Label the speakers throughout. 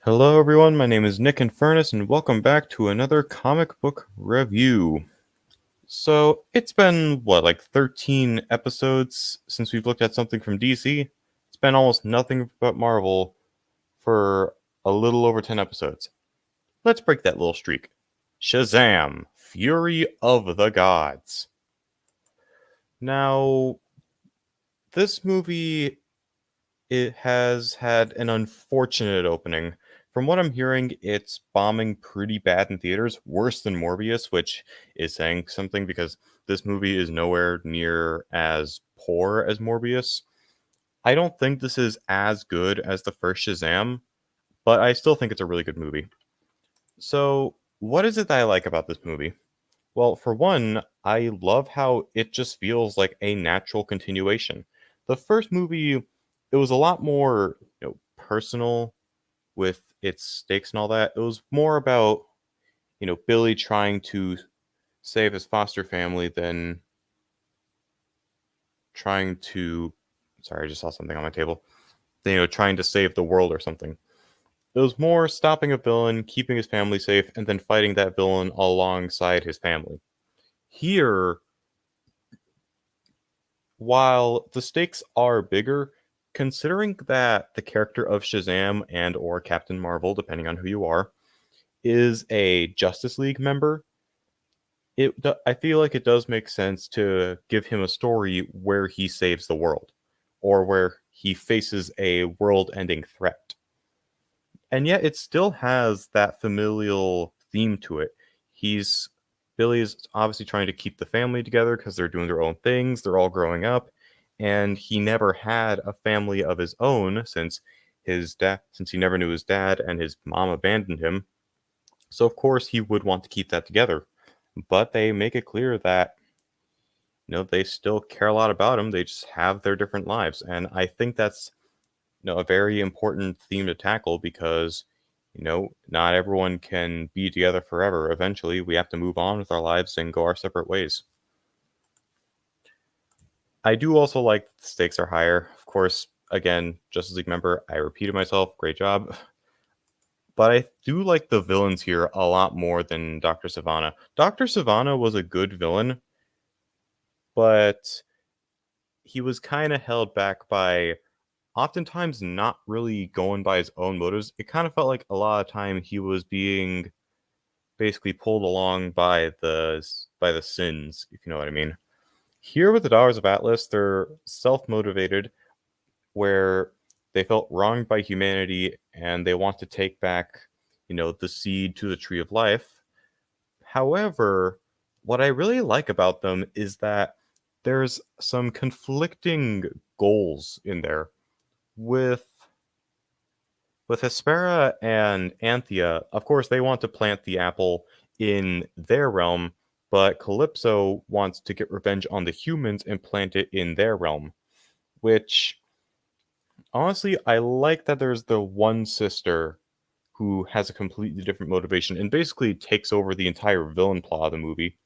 Speaker 1: Hello, everyone. My name is Nick Infernus, and welcome back to another comic book review. So, it's been, like 13 episodes since we've looked at something from DC? It's been almost nothing but Marvel for a little over 10 episodes. Let's break that little streak. Shazam! Fury of the Gods. Now, this movie, it has had an unfortunate opening. From what I'm hearing, it's bombing pretty bad in theaters, worse than Morbius, which is saying something because this movie is nowhere near as poor as Morbius. I don't think this is as good as the first Shazam, but I still think it's a really good movie. So, what is it that I like about this movie? Well, for one, I love how it just feels like a natural continuation. The first movie, it was a lot more, personal with its stakes and all that. It was more about, Billy trying to save his foster family than trying to sorry, I just saw something on my table. Trying to save the world or something. It was more stopping a villain, keeping his family safe, and then fighting that villain alongside his family. Here, while the stakes are bigger, considering that the character of Shazam and or Captain Marvel, depending on who you are, is a Justice League member, I feel like it does make sense to give him a story where he saves the world or where he faces a world-ending threat. And yet it still has that familial theme to it. He's Billy's obviously trying to keep the family together because they're doing their own things, they're all growing up, and he never had a family of his own since he never knew his dad and his mom abandoned him. So of course he would want to keep that together. But they make it clear that they still care a lot about him. They just have their different lives. And I think that's a very important theme to tackle because not everyone can be together forever. Eventually we have to move on with our lives and go our separate ways. I do also like that the stakes are higher. Of course, again, Justice League member, I repeated myself, great job. But I do like the villains here a lot more than Dr. Savannah. Dr. Savannah was a good villain, but he was kind of held back by oftentimes not really going by his own motives. It kind of felt like a lot of time he was being basically pulled along by the sins, if you know what I mean. Here with the Daughters of Atlas, they're self-motivated, where they felt wronged by humanity and they want to take back, the seed to the tree of life. However, what I really like about them is that there's some conflicting goals in there. With Hespera and Anthea, of course, they want to plant the apple in their realm, but Calypso wants to get revenge on the humans and plant it in their realm. Which, honestly, I like that there's the one sister who has a completely different motivation and basically takes over the entire villain plot of the movie.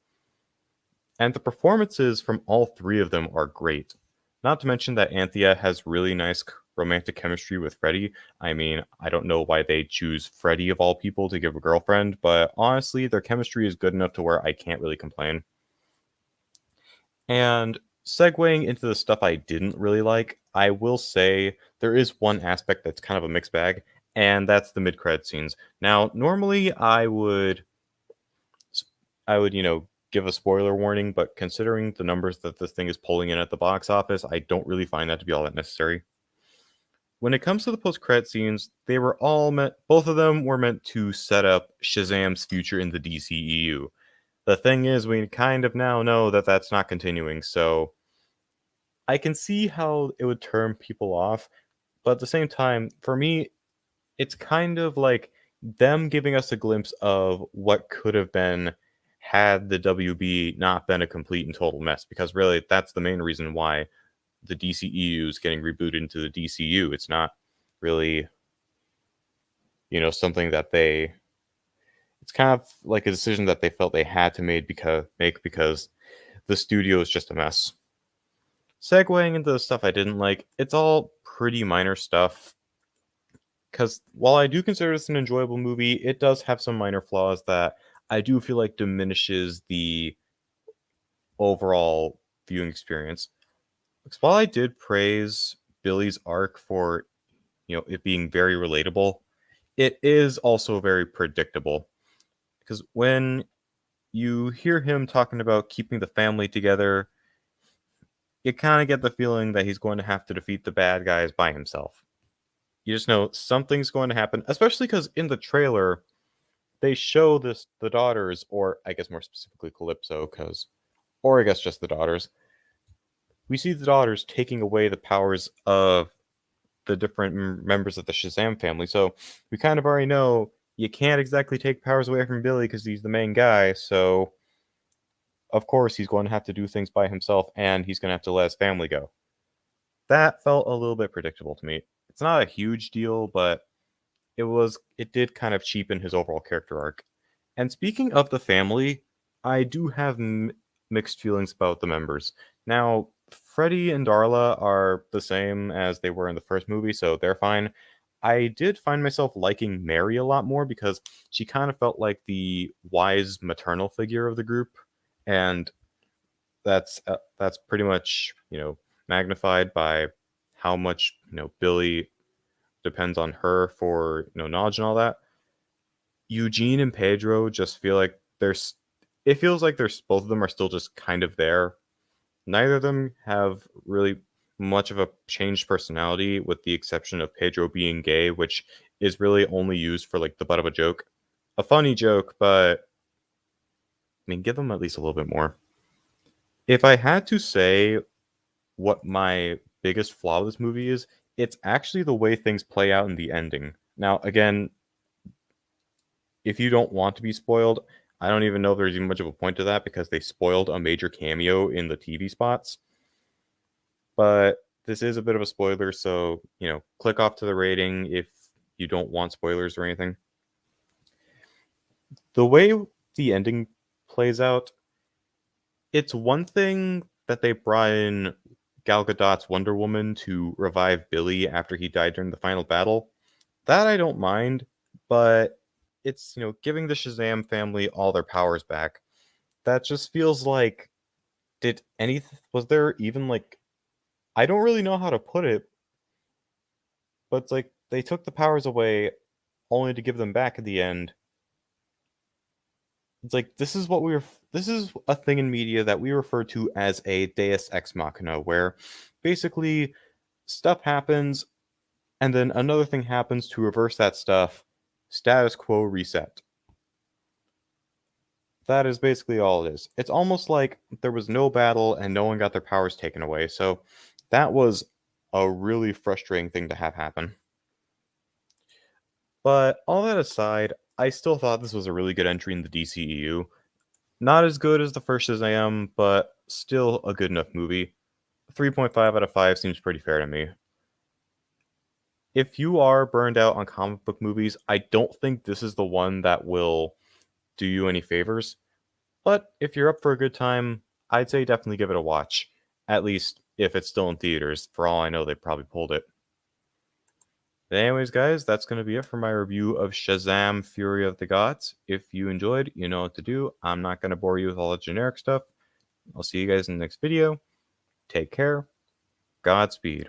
Speaker 1: And the performances from all three of them are great. Not to mention that Anthea has really nice romantic chemistry with Freddy. I mean, I don't know why they choose Freddy of all people to give a girlfriend, but honestly, their chemistry is good enough to where I can't really complain. And segueing into the stuff I didn't really like, I will say there is one aspect that's kind of a mixed bag, and that's the mid-credit scenes. Now, normally I would give a spoiler warning, but considering the numbers that this thing is pulling in at the box office, I don't really find that to be all that necessary. When it comes to the post-credit scenes, both of them were meant to set up Shazam's future in the DCEU. The thing is, we kind of now know that that's not continuing, so I can see how it would turn people off, but at the same time, for me, it's kind of like them giving us a glimpse of what could have been had the WB not been a complete and total mess, because really that's the main reason why the DCEU is getting rebooted into the DCU. It's not really, something that it's kind of like a decision that they felt they had to make because the studio is just a mess. Segueing into the stuff I didn't like, it's all pretty minor stuff. because while I do consider this an enjoyable movie, it does have some minor flaws that I do feel like diminishes the overall viewing experience. Because while I did praise Billy's arc for it being very relatable, it is also very predictable. Because when you hear him talking about keeping the family together, you kind of get the feeling that he's going to have to defeat the bad guys by himself. You just know something's going to happen, especially because in the trailer they show the daughters, or I guess more specifically Calypso, or I guess just the daughters. We see the daughters taking away the powers of the different members of the Shazam family. So we kind of already know you can't exactly take powers away from Billy because he's the main guy. So of course he's going to have to do things by himself, and he's going to have to let his family go. That felt a little bit predictable to me. It's not a huge deal, but it did kind of cheapen his overall character arc. And speaking of the family, I do have mixed feelings about the members. Now, Freddy and Darla are the same as they were in the first movie, so they're fine. I did find myself liking Mary a lot more because she kind of felt like the wise maternal figure of the group, and that's pretty much magnified by how much Billy depends on her for knowledge and all that. Eugene and Pedro just feel like there's it feels like there's both of them are still just kind of there. Neither of them have really much of a changed personality, with the exception of Pedro being gay, which is really only used for like the butt of a joke. A funny joke, but I mean, give them at least a little bit more. If I had to say what my biggest flaw of this movie is, it's actually the way things play out in the ending. Now, again, if you don't want to be spoiled, I don't even know if there's even much of a point to that because they spoiled a major cameo in the TV spots. But this is a bit of a spoiler, so, click off to the rating if you don't want spoilers or anything. The way the ending plays out, it's one thing that they brought in Gal Gadot's Wonder Woman to revive Billy after he died during the final battle. That I don't mind, but it's, giving the Shazam family all their powers back. That just feels like, was there even like, I don't really know how to put it, but it's like they took the powers away only to give them back at the end. It's like this is a thing in media that we refer to as a deus ex machina, where basically stuff happens and then another thing happens to reverse that stuff. Status quo reset. That is basically all it is. It's almost like there was no battle and no one got their powers taken away. So that was a really frustrating thing to have happen. But all that aside, I still thought this was a really good entry in the DCEU. Not as good as the first Shazam, but still a good enough movie. 3.5 out of 5 seems pretty fair to me. If you are burned out on comic book movies, I don't think this is the one that will do you any favors. But if you're up for a good time, I'd say definitely give it a watch. At least if it's still in theaters. For all I know, they probably pulled it. But anyways, guys, that's going to be it for my review of Shazam! Fury of the Gods. If you enjoyed, you know what to do. I'm not going to bore you with all the generic stuff. I'll see you guys in the next video. Take care. Godspeed.